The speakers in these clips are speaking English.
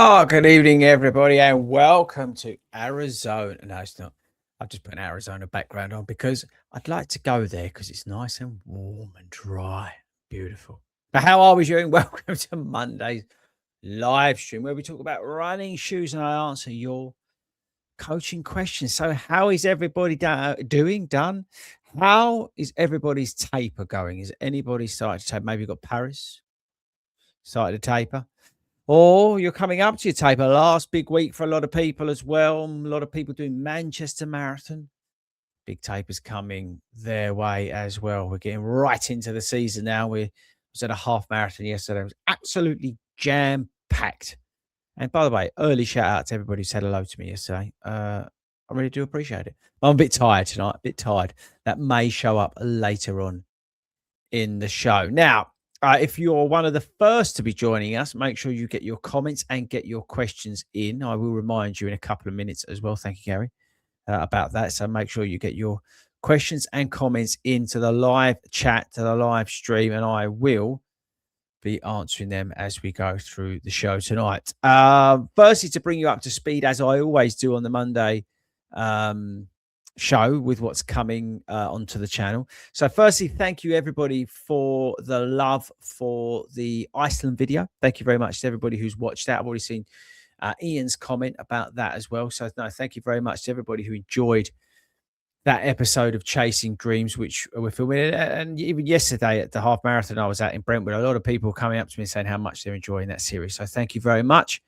Oh, good evening, everybody, and welcome to Arizona. No, it's not. I've just put an Arizona background on because I'd like to go there because it's nice and warm and dry. Beautiful. But how are we doing? Welcome to Monday's live stream where we talk about running shoes and I answer your coaching questions. So, how is everybody doing? Done? How is everybody's taper going? Is anybody started to taper? Maybe you've got Paris started to taper. Or you're coming up to your taper. Last big week for a lot of people as well. A lot of people doing Manchester Marathon. Big tapers coming their way as well. We're getting right into the season now. We was at a half marathon yesterday. It was absolutely jam packed. And by the way, early shout out to everybody who said hello to me yesterday. I really do appreciate it. I'm a bit tired tonight. A bit tired. That may show up later on in the show. Now, if you're one of the first to be joining us, make sure you get your comments and get your questions in. I will remind you in a couple of minutes as well. Thank you, Gary, about that. So make sure you get your questions and comments into the live chat, to the live stream, and I will be answering them as we go through the show tonight. Firstly, to bring you up to speed, as I always do on the Monday show with what's coming onto the channel. So firstly, thank you everybody for the love for the Iceland video. Thank you very much to everybody who's watched that. I've already seen Ian's comment about that as well. So no, thank you very much to everybody who enjoyed that episode of Chasing Dreams, which we're filming. And even yesterday at the half marathon I was at in Brentwood, a lot of people coming up to me saying how much they're enjoying that series. So thank you very much.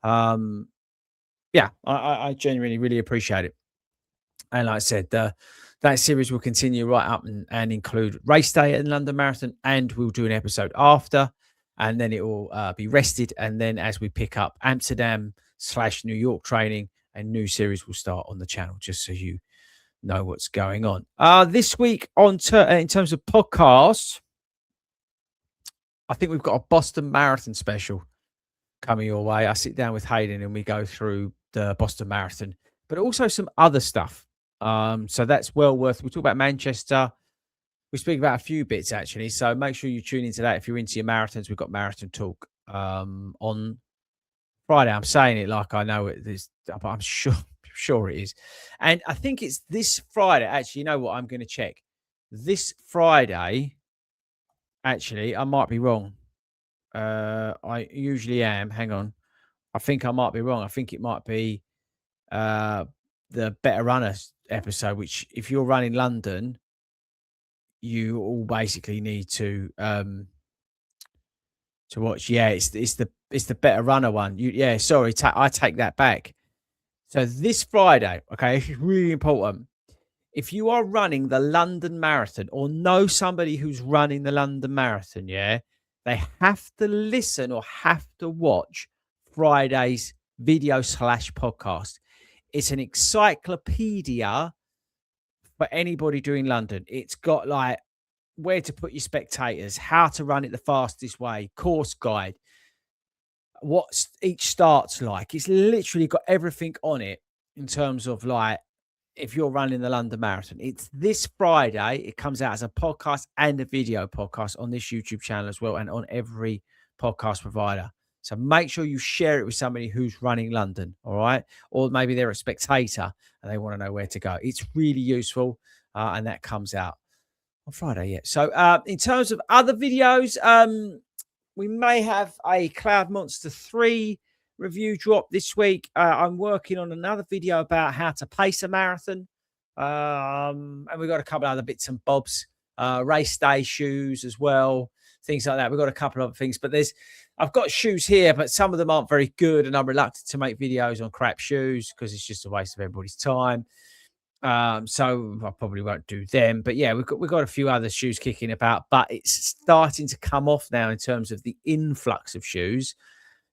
Yeah, I genuinely really appreciate it. And like I said, that series will continue right up and include race day at the London Marathon, and we'll do an episode after, and then it will be rested. And then as we pick up Amsterdam/New York training, a new series will start on the channel, just so you know what's going on. This week in terms of podcasts, I think we've got a Boston Marathon special coming your way. I sit down with Hayden and we go through the Boston Marathon, but also some other stuff. So that's well worth. We talk about Manchester. We speak about a few bits actually. So make sure you tune into that if you're into your marathons. We've got marathon talk on Friday. I'm saying it like I know it is, but I'm sure it is. And I think it's this Friday. Actually, you know what? I'm going to check this Friday. Actually, I might be wrong. I usually am. Hang on. I think I might be wrong. I think it might be the Better Runner episode, which if you're running London, you all basically need to watch. Yeah, it's the Better Runner one. Sorry, I take that back. So this Friday, okay, it's really important. If you are running the London Marathon or know somebody who's running the London Marathon, yeah, they have to listen or have to watch Friday's video/podcast. It's an encyclopedia for anybody doing London. It's got like where to put your spectators, how to run it the fastest way, course guide, what each start's like. It's literally got everything on it in terms of like if you're running the London Marathon. It's this Friday. It comes out as a podcast and a video podcast on this YouTube channel as well, and on every podcast provider. So make sure you share it with somebody who's running London, all right? Or maybe they're a spectator and they want to know where to go. It's really useful, and that comes out on Friday, yeah. So in terms of other videos, we may have a Cloud Monster 3 review drop this week. I'm working on another video about how to pace a marathon. And we've got a couple of other bits and bobs, race day shoes as well, things like that. We've got a couple of things, but I've got shoes here, but some of them aren't very good, and I'm reluctant to make videos on crap shoes because it's just a waste of everybody's time. So I probably won't do them. But yeah, we've got a few other shoes kicking about, but it's starting to come off now in terms of the influx of shoes,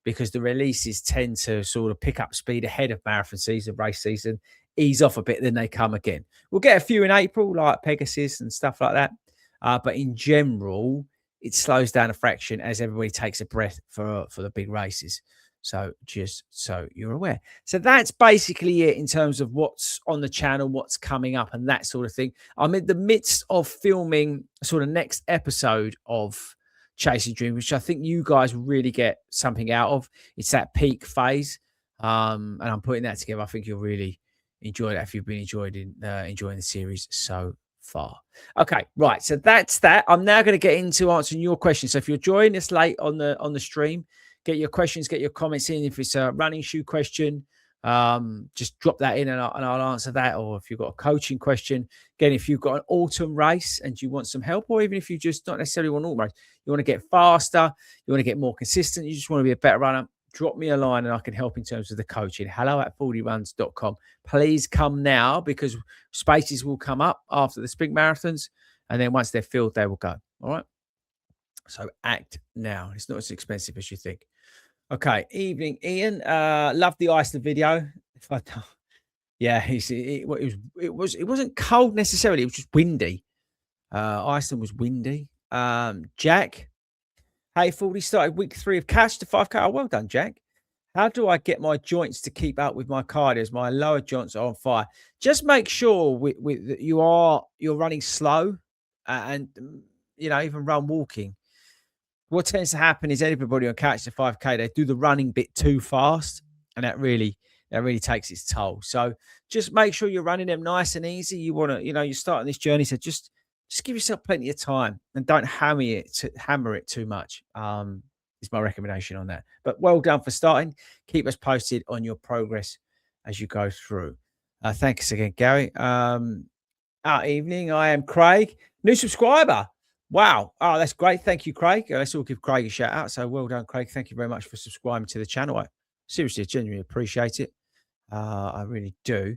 because the releases tend to sort of pick up speed ahead of marathon season, race season, ease off a bit, then they come again. We'll get a few in April, like Pegasus and stuff like that. But in general, it slows down a fraction as everybody takes a breath for the big races. So just so you're aware. So that's basically it in terms of what's on the channel, what's coming up and that sort of thing. I'm in the midst of filming sort of next episode of chasing dreams, which I think you guys really get something out of. It's that peak phase, and I'm putting that together. I think you'll really enjoy that if you've been enjoying the series so far. Okay, right. So that's that. I'm now going to get into answering your questions. So if you're joining us late on the stream, get your questions, get your comments in. If it's a running shoe question, just drop that in and I'll answer that. Or if you've got a coaching question, again, if you've got an autumn race and you want some help, or even if you just not necessarily want an autumn race, you want to get faster, you want to get more consistent, you just want to be a better runner, drop me a line and I can help in terms of the coaching. hello@fordyruns.com. Please come now because spaces will come up after the spring marathons. And then once they're filled, they will go. All right. So act now. It's not as expensive as you think. Okay. Evening, Ian. Love the Iceland video. If I don't, yeah, it wasn't cold necessarily. It was just windy. Iceland was windy. Jack. Hey, 40 started week 3 of Cash to 5K. Oh, well done, Jack. How do I get my joints to keep up with my cardio as my lower joints are on fire? Just make sure that you're running slow and even run walking. What tends to happen is everybody on Couch to 5K, they do the running bit too fast, and that really takes its toll. So just make sure you're running them nice and easy. You want to, you're starting this journey, so just give yourself plenty of time and don't hammer it too much. Is my recommendation on that. But well done for starting. Keep us posted on your progress as you go through. Thanks again, Gary. Evening. I am Craig, new subscriber. Wow. Oh, that's great. Thank you, Craig. Let's all give Craig a shout out. So well done, Craig. Thank you very much for subscribing to the channel. I seriously, genuinely appreciate it. I really do.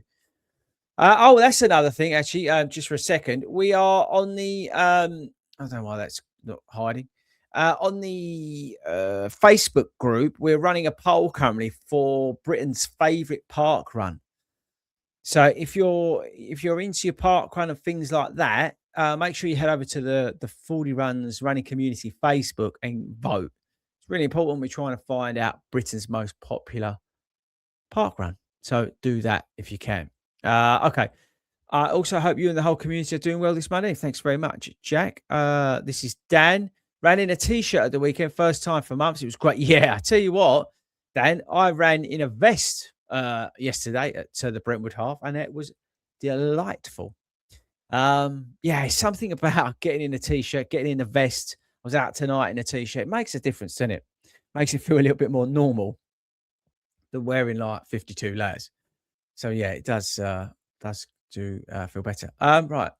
That's another thing, actually. Just for a second, we are on the I don't know why that's not hiding. On the Facebook group, we're running a poll currently for Britain's favourite park run. So if you're into your park run and things like that, make sure you head over to the 40 Runs running community Facebook and vote. It's really important. We're trying to find out Britain's most popular park run. So do that if you can. Okay. I also hope you and the whole community are doing well this Monday. Thanks very much, Jack. This is Dan. Ran in a T-shirt at the weekend, first time for months. It was great. Yeah, I tell you what, Dan, I ran in a vest yesterday at the Brentwood Half, and it was delightful. It's something about getting in a T-shirt, getting in a vest. I was out tonight in a T-shirt. It makes a difference, doesn't it? Makes it feel a little bit more normal than wearing like 52 layers. So yeah, it does do feel better. Right.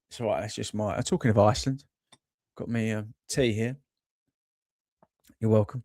It's all right. That's just talking of Iceland. Got me tea here. You're welcome.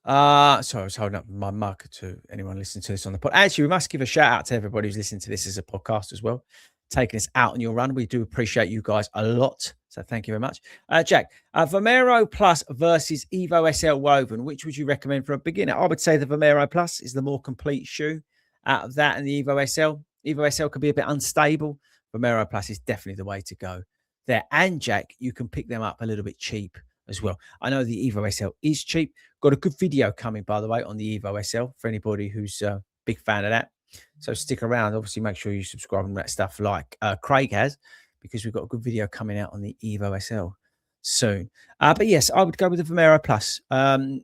Sorry, I was holding up my mug to anyone listening to this on the pod. Actually, we must give a shout out to everybody who's listening to this as a podcast as well, taking us out on your run. We do appreciate you guys a lot. So thank you very much. Jack, Vomero Plus versus Evo SL Woven. Which would you recommend for a beginner? I would say the Vomero Plus is the more complete shoe out of that and the Evo SL. Evo SL can be a bit unstable. Vomero Plus is definitely the way to go there. And Jack, you can pick them up a little bit cheap as well. I know the Evo SL is cheap. Got a good video coming, by the way, on the Evo SL for anybody who's a big fan of that. So stick around. Obviously, make sure you subscribe and that stuff like Craig has, because we've got a good video coming out on the Evo SL soon. But yes, I would go with the Vomero Plus.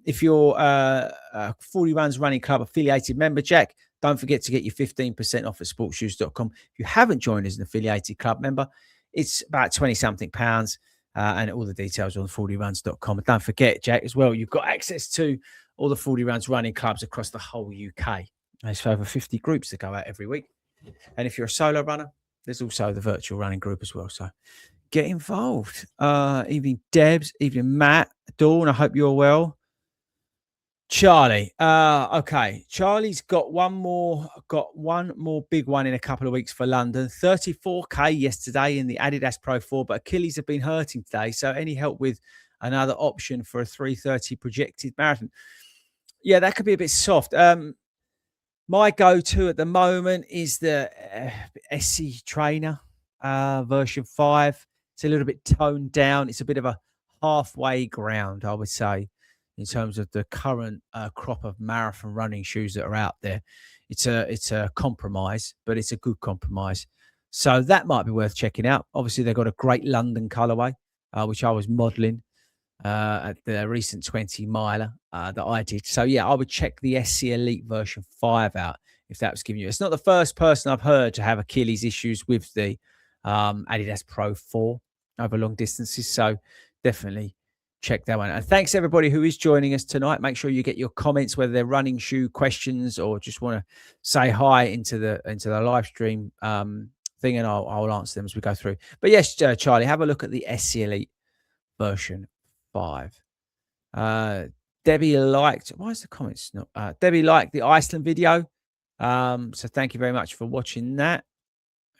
If you're a 40 Runs Running Club affiliated member, Jack, don't forget to get your 15% off at sportshoes.com. If you haven't joined as an affiliated club member, it's about 20-something pounds, and all the details on 40runs.com. And don't forget, Jack, as well, you've got access to all the 40 Runs running clubs across the whole UK. There's over 50 groups that go out every week. And if you're a solo runner, there's also the virtual running group as well. So get involved. Evening, Debs. Evening, Matt. Dawn, I hope you're well. Charlie. Okay. Charlie's got one more big one in a couple of weeks for London. 34K yesterday in the Adidas Pro 4, but Achilles have been hurting today. So any help with another option for a 3:30 projected marathon? Yeah, that could be a bit soft. My go-to at the moment is the SC Trainer version 5. It's a little bit toned down. It's a bit of a halfway ground, I would say, in terms of the current crop of marathon running shoes that are out there. It's a compromise, but it's a good compromise. So that might be worth checking out. Obviously, they've got a great London colorway, which I was modeling at the recent 20 miler that I did. So yeah, I would check the SC Elite version 5 out if that was giving you. It's not the first person I've heard to have Achilles issues with the Adidas Pro 4 over long distances. So definitely check that one. And thanks everybody who is joining us tonight. Make sure you get your comments, whether they're running shoe questions or just want to say hi into the live stream thing, and I'll answer them as we go through. But yes, Charlie, have a look at the SC Elite version 5. Debbie liked, why is the comments not Debbie liked the Iceland video, so thank you very much for watching that.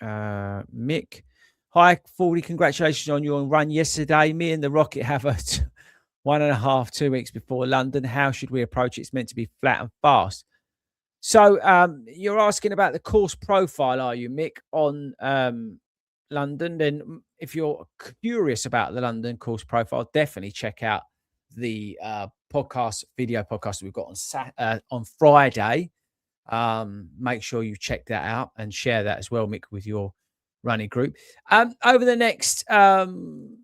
Mick, hi FORDY, congratulations on your run yesterday. Me and the Rocket have a 1.5 2 weeks before London. How should we approach it? It's meant to be flat and fast. So you're asking about the course profile, are you, Mick, on London? Then if you're curious about the London course profile, definitely check out the video podcast we've got on Friday. Make sure you check that out and share that as well, Mick, with your running group. Over the next 2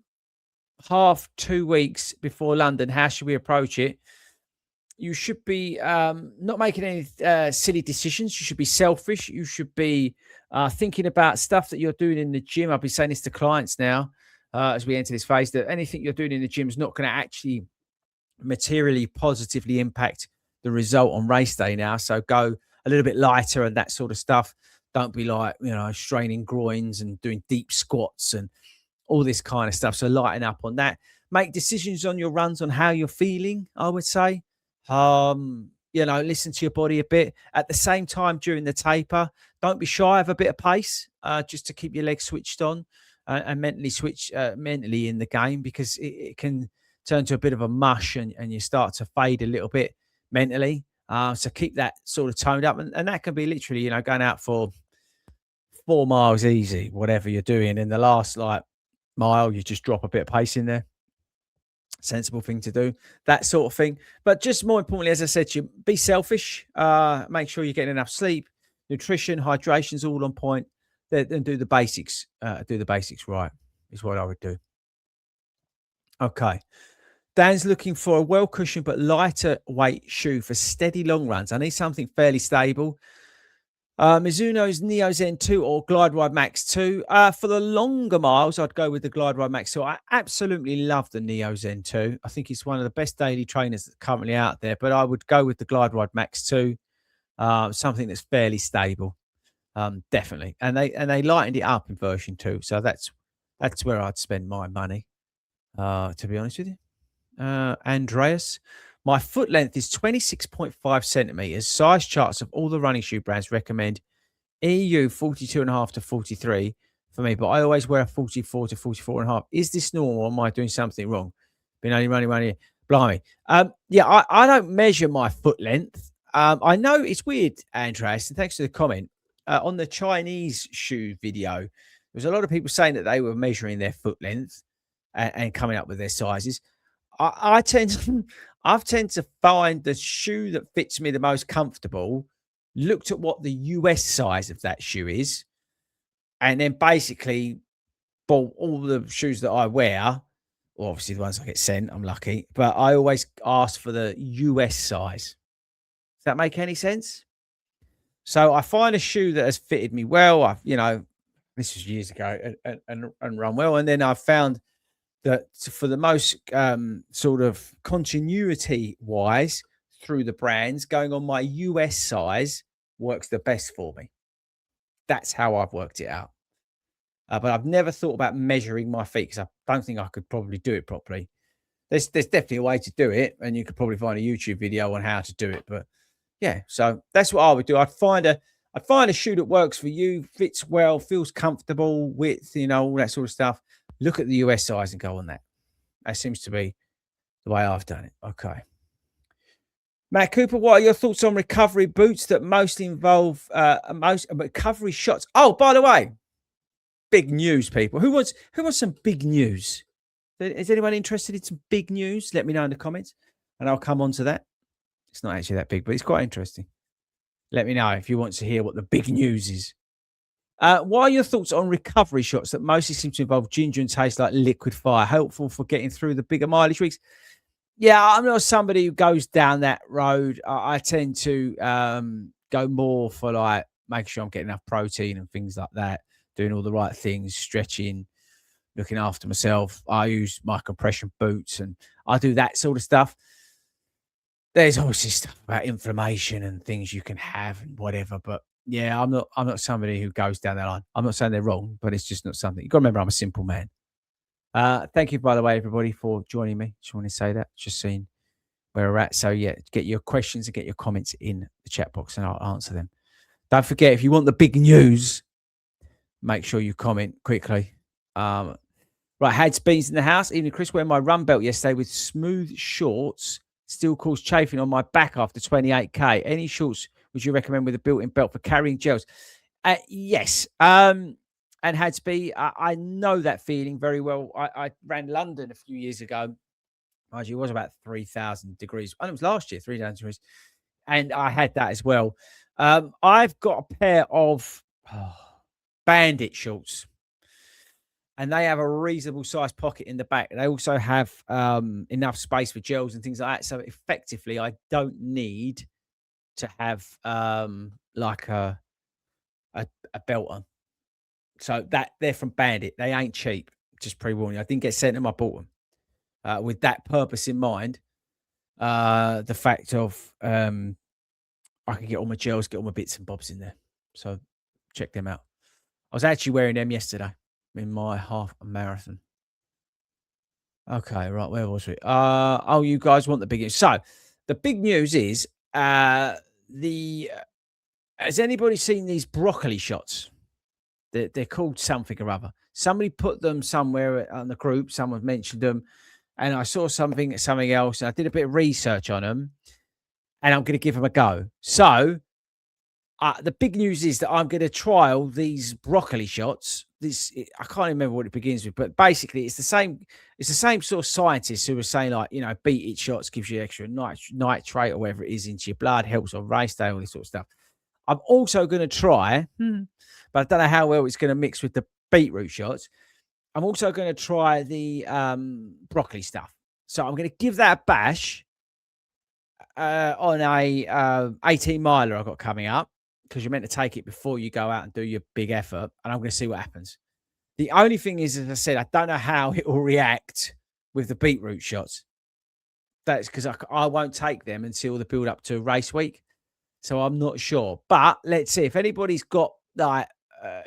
weeks before London, how should we approach it? You should be not making any silly decisions. You should be selfish. You should be thinking about stuff that you're doing in the gym. I'll be saying this to clients now as we enter this phase, that anything you're doing in the gym is not going to actually materially positively impact the result on race day now. So go a little bit lighter and that sort of stuff. Don't be like, straining groins and doing deep squats and all this kind of stuff. So lighten up on that. Make decisions on your runs on how you're feeling, I would say. Listen to your body a bit. At the same time, during the taper, don't be shy of a bit of pace, just to keep your legs switched on and mentally in the game, because it can turn to a bit of a mush and you start to fade a little bit mentally. So keep that sort of toned up, and that can be literally, going out for 4 miles easy, whatever you're doing. In the last mile, you just drop a bit of pace in there. Sensible thing to do, that sort of thing. But just more importantly, as I said to you, be selfish. Make sure you're getting enough sleep, nutrition, hydration's all on point. Then do the basics. Do the basics right is what I would do. Okay. Dan's looking for a well-cushioned but lighter weight shoe for steady long runs. I need something fairly stable. Mizuno's Neo Zen 2 or Glide Ride Max 2. For the longer miles, I'd go with the Glide Ride Max 2. I absolutely love the Neo Zen 2. I think it's one of the best daily trainers that's currently out there, but I would go with the Glide Ride Max 2. Something that's fairly stable. Definitely. And they lightened it up in version 2. So that's where I'd spend my money, to be honest with you. Andreas, my foot length is 26.5 centimeters. Size charts of all the running shoe brands recommend EU 42.5 to 43 for me, but I always wear a 44 to 44.5. Is this normal, or am I doing something wrong? Been only running 1 year. Blimey. Yeah, I don't measure my foot length. I know it's weird, Andreas, and thanks for the comment. On the Chinese shoe video, there was a lot of people saying that they were measuring their foot length and coming up with their sizes. I tend to find the shoe that fits me the most comfortable, looked at what the US size of that shoe is, and then basically bought all the shoes that I wear. Well, obviously the ones I get sent, I'm lucky, but I always ask for the US size. Does that make any sense? So I find a shoe that has fitted me well. This was years ago, and run well. And then I found that for the most sort of continuity wise through the brands, going on my US size works the best for me. That's how I've worked it out. But I've never thought about measuring my feet, because I don't think I could probably do it properly. There's definitely a way to do it, and you could probably find a YouTube video on how to do it. But yeah, so that's what I would do. I'd find a shoe that works for you, fits well, feels comfortable, width, all that sort of stuff. Look at the US size and go on that. That seems to be the way I've done it. Okay. Matt Cooper, what are your thoughts on recovery boots that mostly involve recovery shots? Oh, by the way, big news, people. Who wants some big news? Is anyone interested in some big news? Let me know in the comments, and I'll come on to that. It's not actually that big, but it's quite interesting. Let me know if you want to hear what the big news is. What are your thoughts on recovery shots that mostly seem to involve ginger and taste like liquid fire? Helpful for getting through the bigger mileage weeks? Yeah, I'm not somebody who goes down that road. I tend to go more for like making sure I'm getting enough protein and things like that, doing all the right things, stretching, looking after myself. I use my compression boots and I do that sort of stuff. There's obviously stuff about inflammation and things you can have and whatever, but yeah, I'm not somebody who goes down that line. I'm not saying they're wrong, but it's just not something. You got to remember, I'm a simple man. Thank you, by the way, everybody, for joining me. Just want to say that. Just seeing where we're at. So yeah, get your questions and get your comments in the chat box, and I'll answer them. Don't forget, if you want the big news, make sure you comment quickly. Right, had beans in the house. Evening, Chris. Wearing my run belt yesterday with smooth shorts. Still caused chafing on my back after 28k. Any shorts would you recommend with a built-in belt for carrying gels? Yes. And Hadsby, I know that feeling very well. I ran London a few years ago. Mind you, it was about 3,000 degrees. And it was last year, 3,000 degrees. And I had that as well. I've got a pair of bandit shorts. And they have a reasonable sized pocket in the back. They also have enough space for gels and things like that. So effectively, I don't need to have like a belt on. So that they're from Bandit. They ain't cheap. Just pre-warning you. I didn't get sent them. I bought them with that purpose in mind. The fact of I can get all my gels, get all my bits and bobs in there. So check them out. I was actually wearing them yesterday in my half marathon. Okay, right. Where was we? Oh, you guys want the big news. So the big news is the has anybody seen these broccoli shots? They're called something or other. Somebody put them somewhere on the group. Someone mentioned them, and I saw something else. And I did a bit of research on them, and I'm going to give them a go. So the big news is that I'm going to trial these broccoli shots. I can't remember what it begins with, but basically it's the same. It's the same sort of scientists who were saying like, beat it shots gives you extra nitrate or whatever it is into your blood, helps on race day, all this sort of stuff. I'm also going to try, but I don't know how well it's going to mix with the beetroot shots. I'm also going to try the broccoli stuff. So I'm going to give that a bash on a 18 miler I've got coming up, because you're meant to take it before you go out and do your big effort, and I'm going to see what happens. The only thing is, as I said, I don't know how it will react with the beetroot shots. That's because I won't take them until the build up to race week. So I'm not sure. But let's see if anybody's got like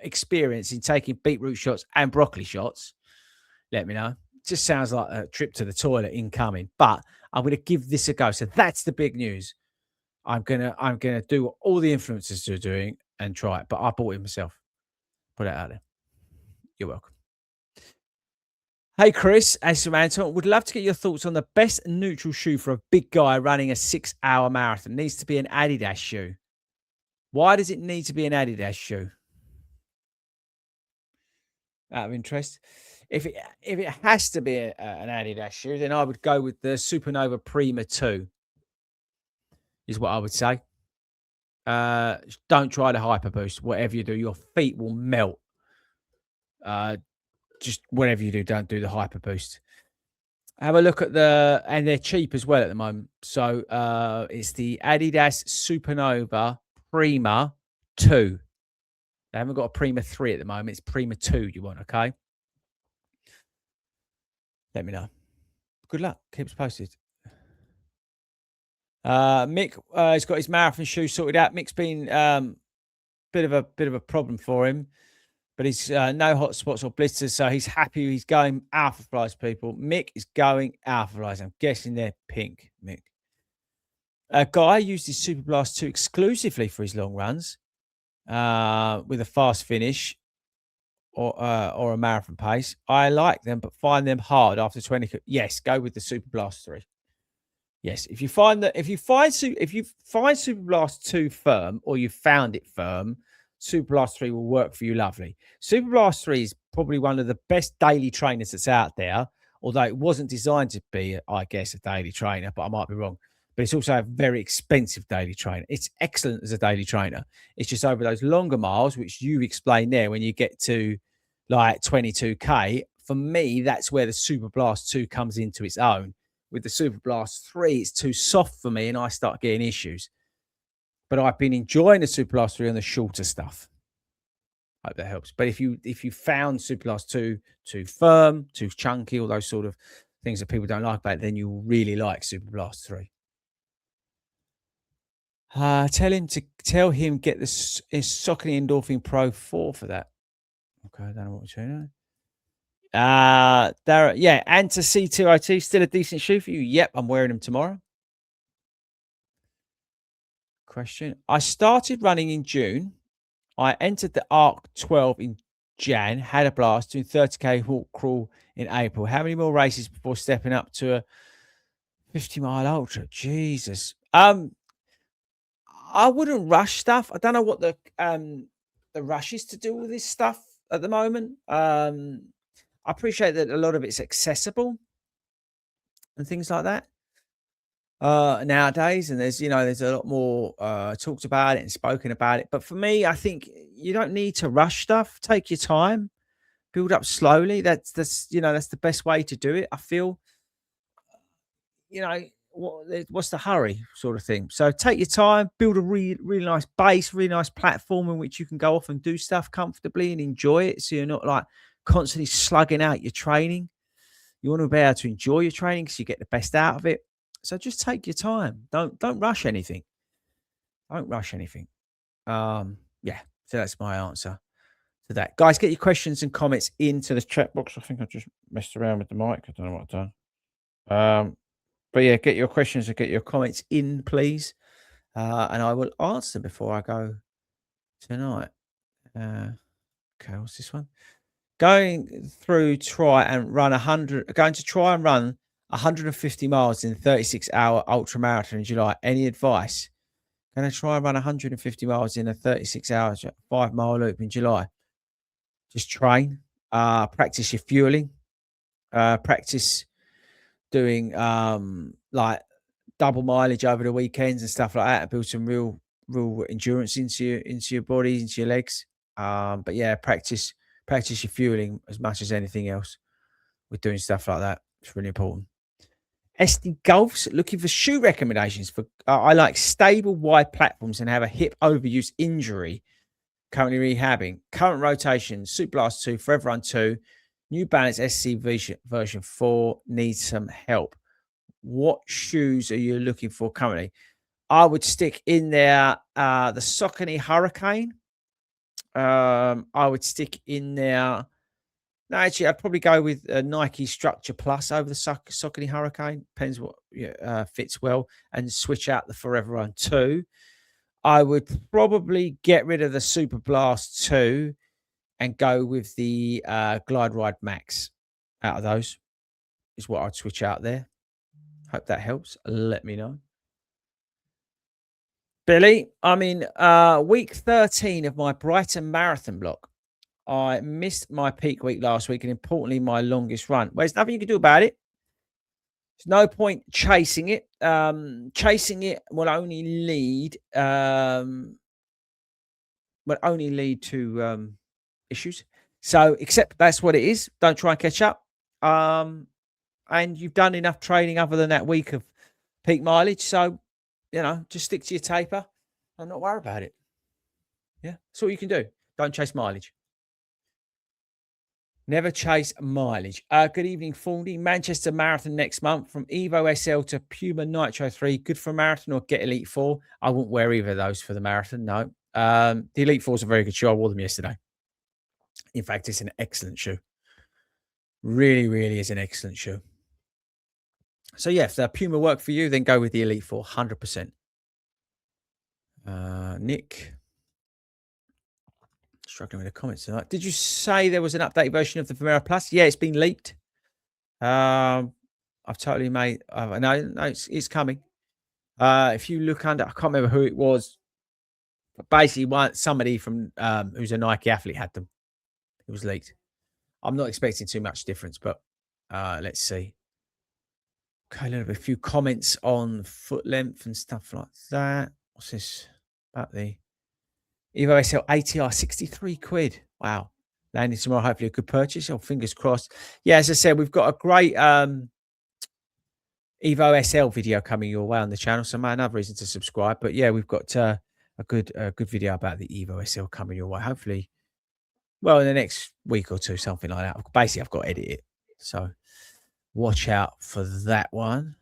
experience in taking beetroot shots and broccoli shots. Let me know. It just sounds like a trip to the toilet incoming. But I'm going to give this a go. So that's the big news. I'm gonna do what all the influencers are doing and try it. But I bought it myself. Put it out there. You're welcome. Hey Chris, as from Anton, would love to get your thoughts on the best neutral shoe for a big guy running a 6-hour marathon. Needs to be an Adidas shoe. Why does it need to be an Adidas shoe? Out of interest. If it has to be an Adidas shoe, then I would go with the Supernova Prima 2. Is what I would say. Don't try the Hyper Boost. Whatever you do, your feet will melt. Just whatever you do, don't do the Hyper Boost. Have a look at and they're cheap as well at the moment. So it's the Adidas Supernova Prima 2. They haven't got a Prima 3 at the moment. It's Prima 2 you want, okay? Let me know. Good luck. Keep us posted. Mick has got his marathon shoes sorted out. Mick's been bit of a problem for him, but he's no hot spots or blisters, so he's happy. He's going Alpha Flies, people. Mick is going Alpha Flies. I'm guessing they're pink, Mick. A guy used his Super Blast 2 exclusively for his long runs with a fast finish or a marathon pace. I like them, but find them hard after 20. Yes, go with the Super Blast 3. Yes, if you find Super Blast 2 firm, or you found it firm, Super Blast 3 will work for you lovely. Super Blast 3 is probably one of the best daily trainers that's out there, although it wasn't designed to be, I guess, a daily trainer, but I might be wrong. but it's also a very expensive daily trainer. It's excellent as a daily trainer. It's just over those longer miles, which you explained there, when you get to like 22K, for me, that's where the Super Blast 2 comes into its own. With the Super Blast 3, it's too soft for me and I start getting issues. But I've been enjoying the Super Blast 3 on the shorter stuff. Hope that helps. But if you found Super Blast 2 too firm, too chunky, all those sort of things that people don't like about it, then you'll really like Super Blast 3. Tell him get the Saucony Endorphin Pro 4 for that. Okay, I don't know what we're saying. Yeah, and to C2OT, still a decent shoe for you. Yep, I'm wearing them tomorrow. Question. I started running in June. I entered the ARC 12 in Jan, had a blast, doing 30K walk crawl in April. How many more races before stepping up to a 50-mile ultra? Jesus. I wouldn't rush stuff. I don't know what the rush is to do with this stuff at the moment. I appreciate that a lot of it's accessible and things like that nowadays, and there's a lot more talked about it and spoken about it. But for me, I think you don't need to rush stuff. Take your time, build up slowly. That's that's the best way to do it. I feel, what's the hurry sort of thing. So take your time, build a really nice base, really nice platform in which you can go off and do stuff comfortably and enjoy it. So you're not like constantly slugging out your training. You want to be able to enjoy your training because you get the best out of it. So just take your time. Don't rush anything. Don't rush anything. Yeah. So that's my answer to that. Guys, get your questions and comments into the chat box. I think I just messed around with the mic. I don't know what I've done. But yeah, get your questions and get your comments in, please. And I will answer before I go tonight. Okay, what's this one? Going to try and run 150 miles in 36-hour ultra marathon in July. Any advice? Going to try and run 150 miles in a 36-hour 5-mile loop in July. Just train, practice your fueling, practice doing like double mileage over the weekends and stuff like that, and build some real endurance into your body, into your legs. But yeah, practice your fueling as much as anything else with doing stuff like that. It's really important. SD Golfs looking for shoe recommendations for I like stable wide platforms and have a hip overuse injury currently rehabbing. Current rotation, Super Blast 2, Forever Run 2, New Balance SC version 4 needs some help. What shoes are you looking for currently? I would stick in there the Saucony Hurricane. I would stick in there. No, actually, I'd probably go with Nike Structure Plus over the Saucony Hurricane. Depends what fits well, and switch out the Forever Run 2. I would probably get rid of the Super Blast 2 and go with the Glide Ride Max. Out of those is what I'd switch out there. Hope that helps. Let me know. Billy, I'm in week 13 of my Brighton Marathon block. I missed my peak week last week and importantly, my longest run. Well, there's nothing you can do about it. There's no point chasing it. Chasing it will only lead to issues. So accept that's what it is. Don't try and catch up. And you've done enough training other than that week of peak mileage. So, just stick to your taper and not worry about it. Yeah, that's all you can do. Don't chase mileage. Never chase mileage. Good evening, Fordy. Manchester Marathon next month from Evo SL to Puma Nitro 3. Good for a marathon or get Elite 4? I wouldn't wear either of those for the marathon, no. The Elite 4 is a very good shoe. I wore them yesterday. In fact, it's an excellent shoe. Really, really is an excellent shoe. So, yeah, if the Puma work for you, then go with the Elite 4, 100%. Nick. Struggling with the comments tonight. Did you say there was an updated version of the Vomero Plus? Yeah, it's been leaked. I've totally made. No, it's coming. If you look under, I can't remember who it was, but basically, somebody from who's a Nike athlete had them. It was leaked. I'm not expecting too much difference, but let's see. Okay, a few comments on foot length and stuff like that. What's this about the Evo SL ATR? 63 quid. Wow. Landing tomorrow, hopefully a good purchase. Oh, fingers crossed. Yeah, as I said, we've got a great Evo SL video coming your way on the channel, so another reason to subscribe. But yeah, we've got a good video about the Evo SL coming your way. Hopefully, well, in the next week or two, something like that. Basically, I've got to edit it, so watch out for that one.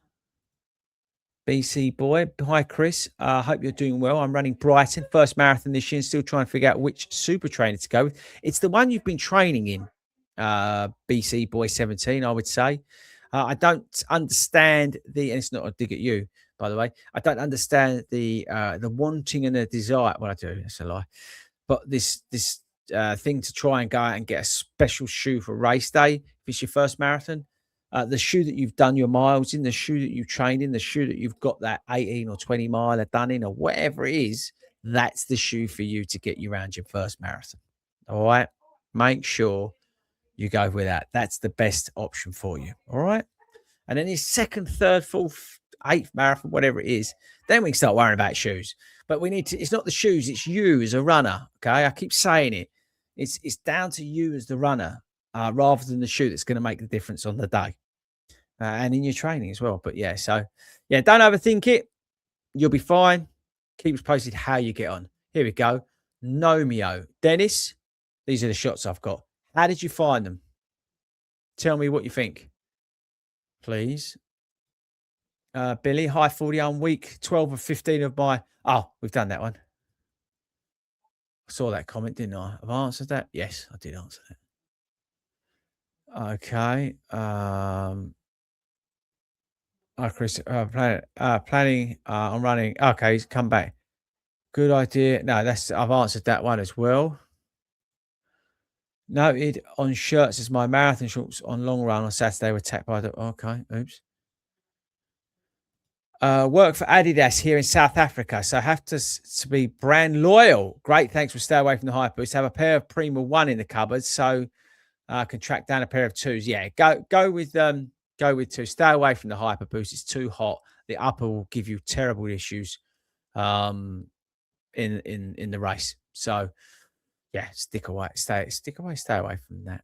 BC boy, hi Chris. Hope you're doing well. I'm running Brighton, first marathon this year, and still trying to figure out which super trainer to go with. It's the one you've been training in, BC boy 17, I would say. I don't understand and it's not a dig at you, by the way. I don't understand the wanting and the desire. Well, I do. That's a lie. But this thing to try and go out and get a special shoe for race day if it's your first marathon. The shoe that you've done your miles in, the shoe that you trained in, the shoe that you've got that 18 or 20 miler done in, or whatever it is, that's the shoe for you to get you around your first marathon. All right. Make sure you go with that. That's the best option for you. All right. And then his second, third, fourth, eighth marathon, whatever it is, then we can start worrying about shoes. But we need to, it's not the shoes, it's you as a runner. Okay. I keep saying it. It's down to you as the runner, rather than the shoe that's going to make the difference on the day. And in your training as well. But yeah, so yeah, don't overthink it. You'll be fine. Keep us posted how you get on. Here we go. Nomeo. Dennis, these are the shots I've got. How did you find them? Tell me what you think, please. Billy, hi, 40 on week 12 or 15 of my. Oh, we've done that one. I saw that comment, didn't I? I've answered that. Yes, I did answer that. Okay. Hi, Chris. Planning on running. Okay, he's come back. Good idea. No, I've answered that one as well. Noted on shirts as my marathon shorts on long run on Saturday were attacked by the. Okay, oops. Work for Adidas here in South Africa, so I have to be brand loyal. Great, thanks for stay away from the hype boost. Have a pair of Prima 1 in the cupboard, so I can track down a pair of 2s. Yeah, go with 2. Stay away from the hyper boost. It's too hot. The upper will give you terrible issues in the race. So yeah, stay away from that.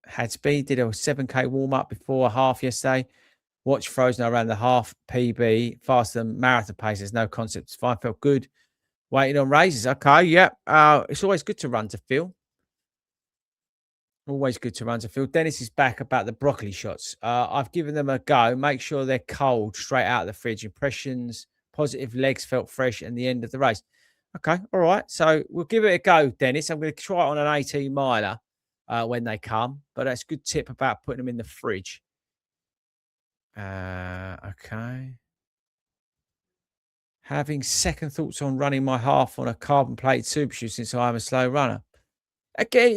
Had speed, did a 7K warm up before a half yesterday. Watch frozen around the half PB, faster than marathon pace. There's no concept. It's fine, felt good. Waiting on races. Okay, yeah. It's always good to run to feel. Always good to run to feel. Dennis is back about the broccoli shots. I've given them a go. Make sure they're cold, straight out of the fridge. Impressions, positive, legs felt fresh, and the end of the race. Okay, all right. So we'll give it a go, Dennis. I'm going to try it on an 18 miler when they come, but that's a good tip about putting them in the fridge. Okay. Having second thoughts on running my half on a carbon plate super shoe since I'm a slow runner. Again,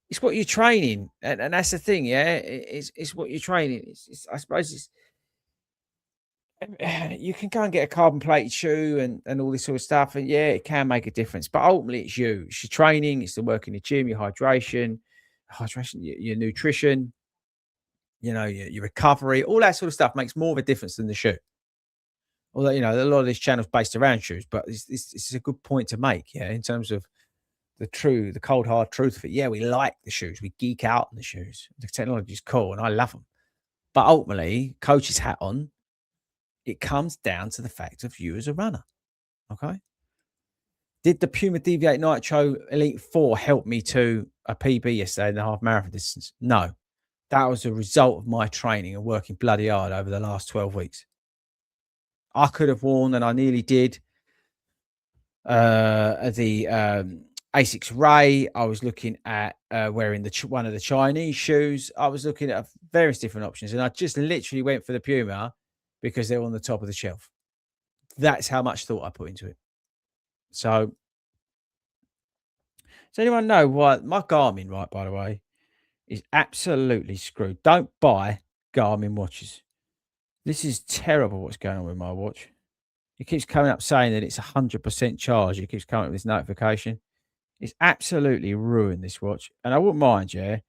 it's what you're training, and that's the thing, yeah. It's what you're training. I suppose it's you can go and get a carbon plated shoe and all this sort of stuff, and yeah, it can make a difference. But ultimately, it's you. It's your training. It's the work in the gym, your hydration, your nutrition. Your recovery, all that sort of stuff makes more of a difference than the shoe. Although a lot of this channel's based around shoes, but it's a good point to make, yeah, in terms of the cold hard truth of it. Yeah, we like the shoes, we geek out on the shoes. The technology is cool, and I love them. But ultimately, coach's hat on, it comes down to the fact of you as a runner. Okay. Did the Puma Deviate Nitro Elite 4 help me to a PB yesterday in the half marathon distance? No. That was a result of my training and working bloody hard over the last 12 weeks. I could have worn, and I nearly did, the Asics Ray. I was looking at wearing one of the Chinese shoes. I was looking at various different options, and I just literally went for the Puma because they're on the top of the shelf. That's how much thought I put into it. So, does anyone know why my Garmin, right, by the way, is absolutely screwed? Don't buy Garmin watches. This is terrible what's going on with my watch. It keeps coming up saying that it's 100% charge. It keeps coming up with this notification. It's absolutely ruined, this watch. And I wouldn't mind, yeah,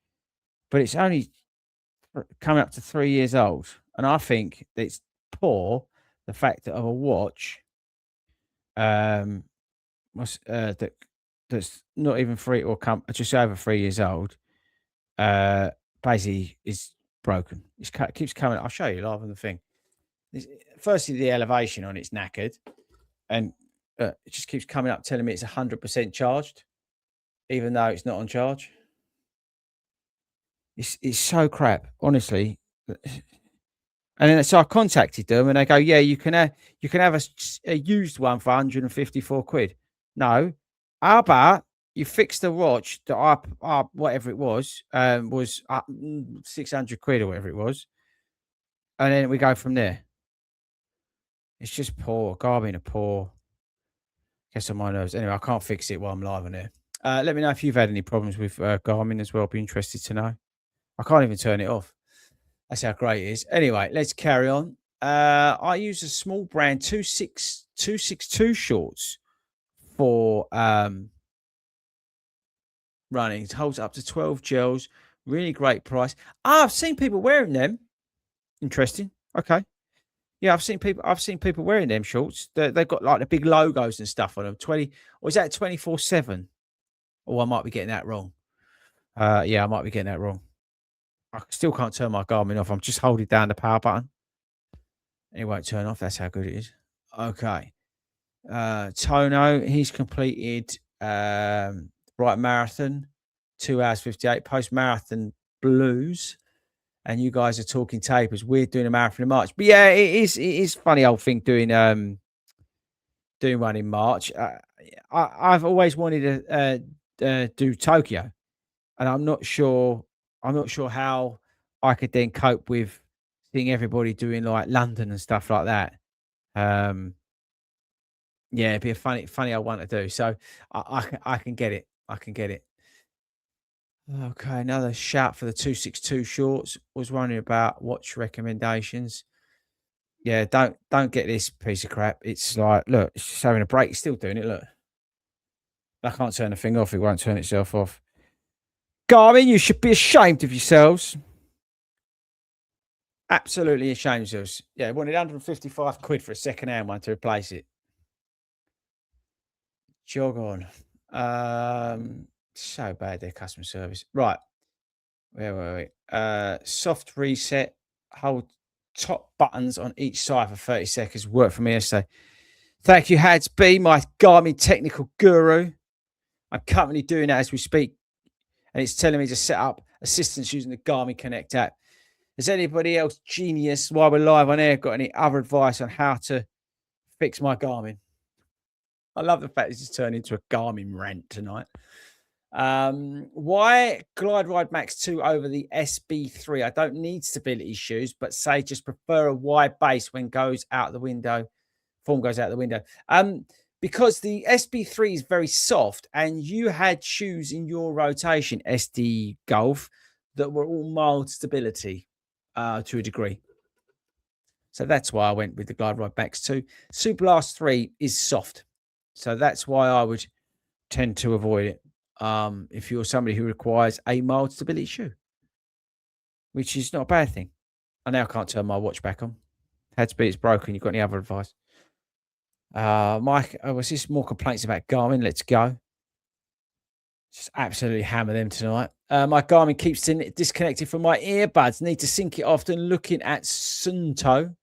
but it's only coming up to 3 years old, and I think that it's poor the fact that of a watch um that that's not even three or come just over 3 years old. Uh, basically is broken. It keeps coming. I'll show you live on the thing. It's, firstly, the elevation on it's knackered, and it just keeps coming up telling me it's 100% charged, even though it's not on charge. It's so crap, honestly. And then so I contacted them, and they go, "Yeah, you can have a used one for 154 quid." No, how about you fix the watch that I whatever it was 600 quid or whatever it was, and then we go from there. It's just poor. Garmin are poor. Gets on my nerves. Anyway, I can't fix it while I'm live on here. Let me know if you've had any problems with Garmin as well. Be interested to know. I can't even turn it off. That's how great it is. Anyway, let's carry on. I use a small brand 262 shorts for running. It holds up to 12 gels. Really great price. I've seen people wearing them. Interesting. Okay. Yeah, I've seen people wearing them shorts. They've got like the big logos and stuff on them. 20 or is that 24/7? Oh, I might be getting that wrong. Yeah, I might be getting that wrong. I still can't turn my Garmin off. I'm just holding down the power button. It won't turn off. That's how good it is. Okay. Tono, he's completed Bright Marathon, 2 hours 58, post marathon blues. And you guys are talking tapers. We're doing a marathon in March. But yeah, it is funny old thing doing one in March. I've always wanted to do Tokyo, and I'm not sure how I could then cope with seeing everybody doing like London and stuff like that. Um, yeah, it'd be a funny I want to do. So I can get it. I can get it. Okay, another shout for the 262 shorts. Was wondering about watch recommendations. Yeah, don't get this piece of crap. It's like, look, it's just having a break. It's still doing it. Look, I can't turn the thing off. It won't turn itself off. Garmin, you should be ashamed of yourselves. Absolutely ashamed of yourselves. Yeah, wanted 155 quid for a second-hand one to replace it. Jog on. So bad their customer service. Right. Where were we? Soft reset. Hold top buttons on each side for 30 seconds. Worked for me yesterday. Thank you, Hads B, my Garmin technical guru. I'm currently doing that as we speak, and it's telling me to set up assistance using the Garmin Connect app. Has anybody else genius while we're live on air got any other advice on how to fix my Garmin? I love the fact this has turned into a Garmin rant tonight. Why Glide Ride Max 2 over the SB3? I don't need stability shoes, but say just prefer a wide base when goes out the window. Form goes out the window. Because the SB3 is very soft, and you had shoes in your rotation, SD Golf, that were all mild stability to a degree. So that's why I went with the Glide Ride Max 2. Super Blast 3 is soft. So that's why I would tend to avoid it if you're somebody who requires a mild stability shoe, which is not a bad thing. I now can't turn my watch back on. Had to be, it's broken. You got any other advice? Mike, was this more complaints about Garmin? Let's go. Just absolutely hammer them tonight. My Garmin keeps disconnected from my earbuds. Need to sync it often. Looking at Sunto.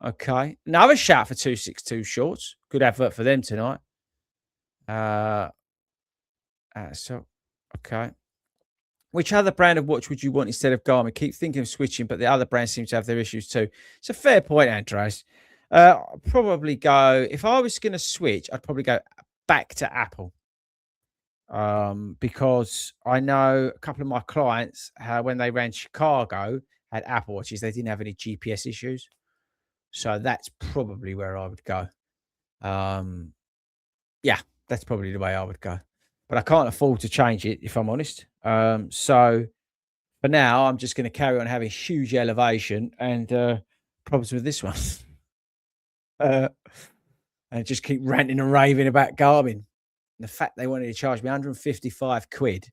Okay. Another shout for 262 shorts. Good advert for them tonight. So, okay. Which other brand of watch would you want instead of Garmin? Keep thinking of switching, but the other brands seem to have their issues too. It's a fair point, Andres. I'd probably go, if I was going to switch, I'd probably go back to Apple. Because I know a couple of my clients, when they ran Chicago, had Apple Watches. They didn't have any GPS issues. So that's probably where I would go. Yeah, that's probably the way I would go. But I can't afford to change it, if I'm honest. So for now, I'm just going to carry on having huge elevation and problems with this one. And just keep ranting and raving about Garmin. The fact they wanted to charge me 155 quid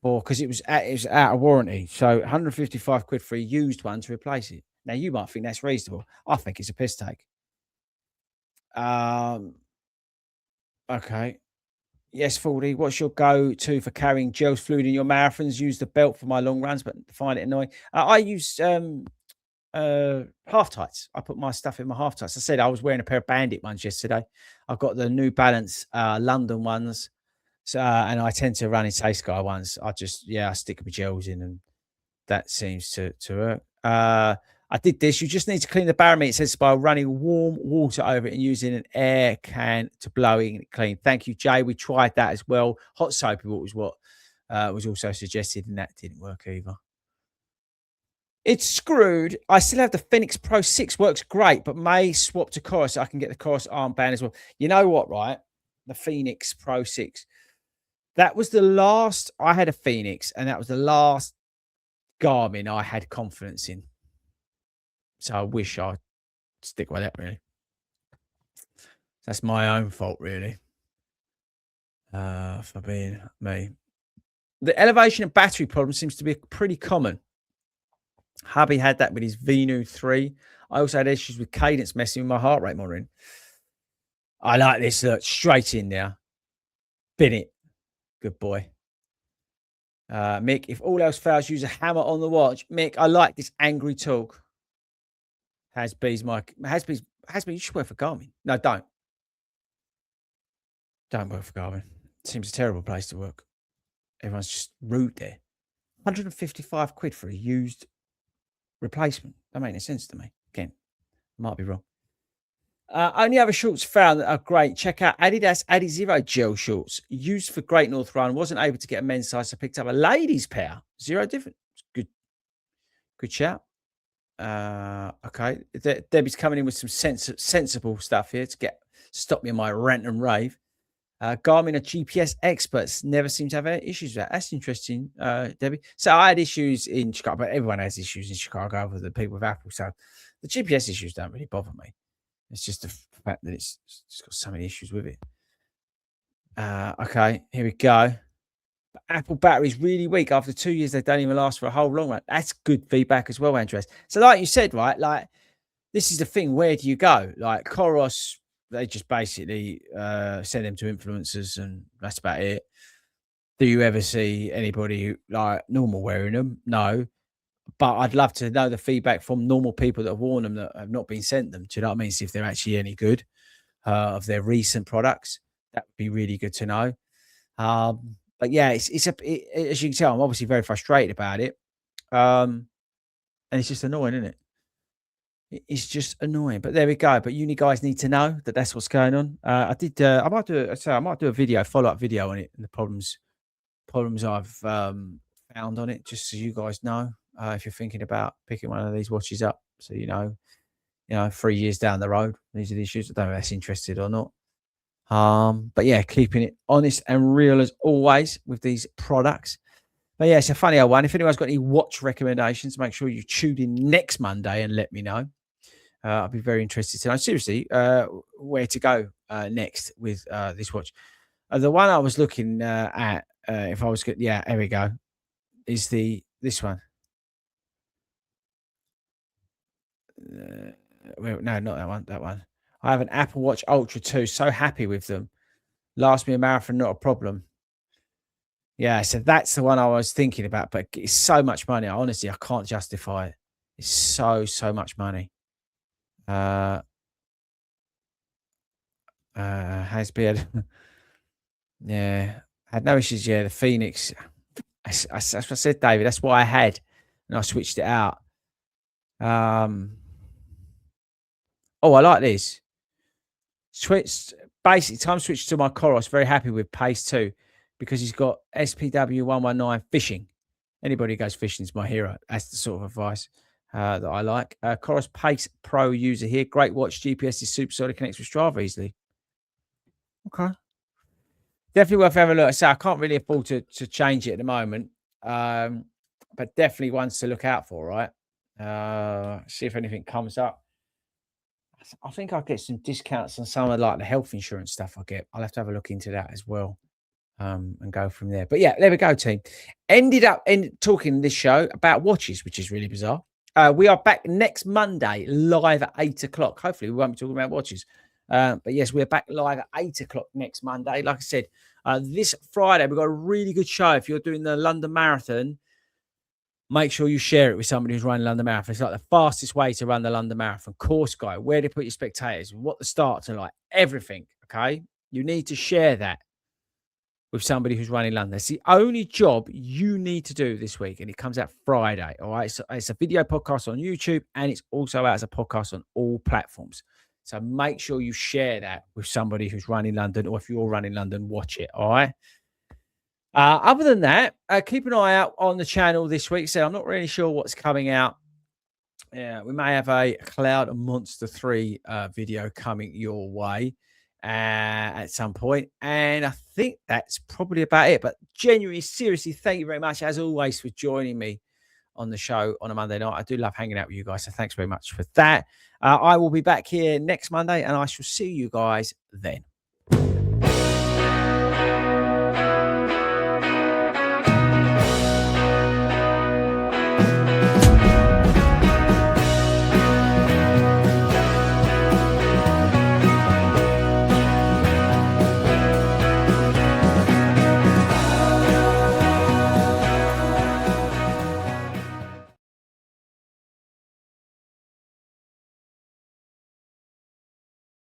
for because it was out of warranty. So 155 quid for a used one to replace it. Now you might think that's reasonable. I think it's a piss take. Um, okay. Yes, Fordy. What's your go-to for carrying gels fluid in your marathons? Use the belt for my long runs, but find it annoying. I use half tights. I put my stuff in my half tights. I said I was wearing a pair of Bandit ones yesterday. I've got the New Balance London ones. So and I tend to run in Say Sky ones. I stick my gels in and that seems to work. I did this. You just need to clean the barometer, it says, by running warm water over it and using an air can to blowing it clean. Thank you, Jay. We tried that as well. Hot soapy water was what was also suggested, and that didn't work either. It's screwed. I still have the Phoenix Pro 6, works great, but may swap to Chorus so I can get the Chorus armband as well. You know what, right? The Phoenix Pro 6. That was the last I had a Phoenix, and that was the last Garmin I had confidence in. So I wish I'd stick with that, really. That's my own fault, really. For being me. The elevation and battery problem seems to be pretty common. Hubby had that with his Venu 3. I also had issues with cadence messing with my heart rate monitoring. I like this. Look, straight in there. Bin it. Good boy. Mick, if all else fails, use a hammer on the watch. Mick, I like this angry talk. Hasbe's, you should work for Garmin. No, don't. Don't work for Garmin. Seems a terrible place to work. Everyone's just rude there. 155 quid for a used replacement. That makes any sense to me. Again, might be wrong. Only other shorts found that are great. Check out Adidas Adizero gel shorts used for Great North Run. Wasn't able to get a men's size, so picked up a ladies pair. Zero different. Good shout. Okay. Debbie's coming in with some sensible stuff here to stop me in my rant and rave. Garmin are GPS experts. Never seem to have any issues with that. That's interesting, Debbie. So I had issues in Chicago, but everyone has issues in Chicago with the people with Apple. So the GPS issues don't really bother me. It's just the fact that it's got so many issues with it. Okay, here we go. Apple battery's really weak. After 2 years, they don't even last for a whole long run. That's good feedback as well, Andres. So like you said, right, like this is the thing. Where do you go? Like Coros, they just basically send them to influencers and that's about it. Do you ever see anybody like normal wearing them? No. But I'd love to know the feedback from normal people that have worn them that have not been sent them. Do you know what I mean? See if they're actually any good of their recent products. That would be really good to know. But yeah, as you can tell, I'm obviously very frustrated about it. And it's just annoying, isn't it? It's just annoying. But there we go. But uni guys need to know that that's what's going on. I might do a video, follow-up video on it and the problems I've found on it, just so you guys know. If you're thinking about picking one of these watches up, so 3 years down the road, these are the issues. I don't know if that's interested or not. But yeah, keeping it honest and real as always with these products. But yeah, it's a funny old one. If anyone's got any watch recommendations, make sure you tune in next Monday and let me know. I'll be very interested to know seriously where to go next with this watch. The one I was looking at, if I was good, yeah, here we go. Is this one? Well, no, not that one. That one. I have an Apple Watch Ultra 2. So happy with them. Last me a marathon, not a problem. Yeah, so that's the one I was thinking about, but it's so much money. Honestly, I can't justify it. It's so much money. Has been, yeah, had no issues. Yeah, the Phoenix. That's what I said, David. That's what I had, and I switched it out. Oh, I like this. Switched basically time switched to my Coros. Very happy with Pace 2 because he's got SPW 119 fishing. Anybody who goes fishing is my hero. That's the sort of advice that I like. Coros Pace Pro user here. Great watch. GPS is super solid. Connects with Strava easily. Okay. Definitely worth having a look. So I can't really afford to change it at the moment. But definitely ones to look out for, right? See if anything comes up. I think I'll get some discounts on some of like the health insurance stuff I get. I'll have to have a look into that as well. and go from there. But yeah, there we go, team. Ended up talking this show about watches, which is really bizarre. We are back next Monday live at 8 o'clock. Hopefully, we won't be talking about watches. But yes, we're back live at 8 o'clock next Monday. Like I said, this Friday, we've got a really good show. If you're doing the London Marathon, make sure you share it with somebody who's running London Marathon. It's like the fastest way to run the London Marathon. Course guide, where to put your spectators, what the starts are like, everything. Okay. You need to share that with somebody who's running London. It's the only job you need to do this week, and it comes out Friday. All right. So it's a video podcast on YouTube, and it's also out as a podcast on all platforms. So make sure you share that with somebody who's running London, or if you're running London, watch it. All right. Other than that, keep an eye out on the channel this week. So I'm not really sure what's coming out. Yeah, we may have a Cloud Monster 3 video coming your way at some point. And I think that's probably about it. But genuinely, seriously, thank you very much, as always, for joining me on the show on a Monday night. I do love hanging out with you guys. So thanks very much for that. I will be back here next Monday, and I shall see you guys then.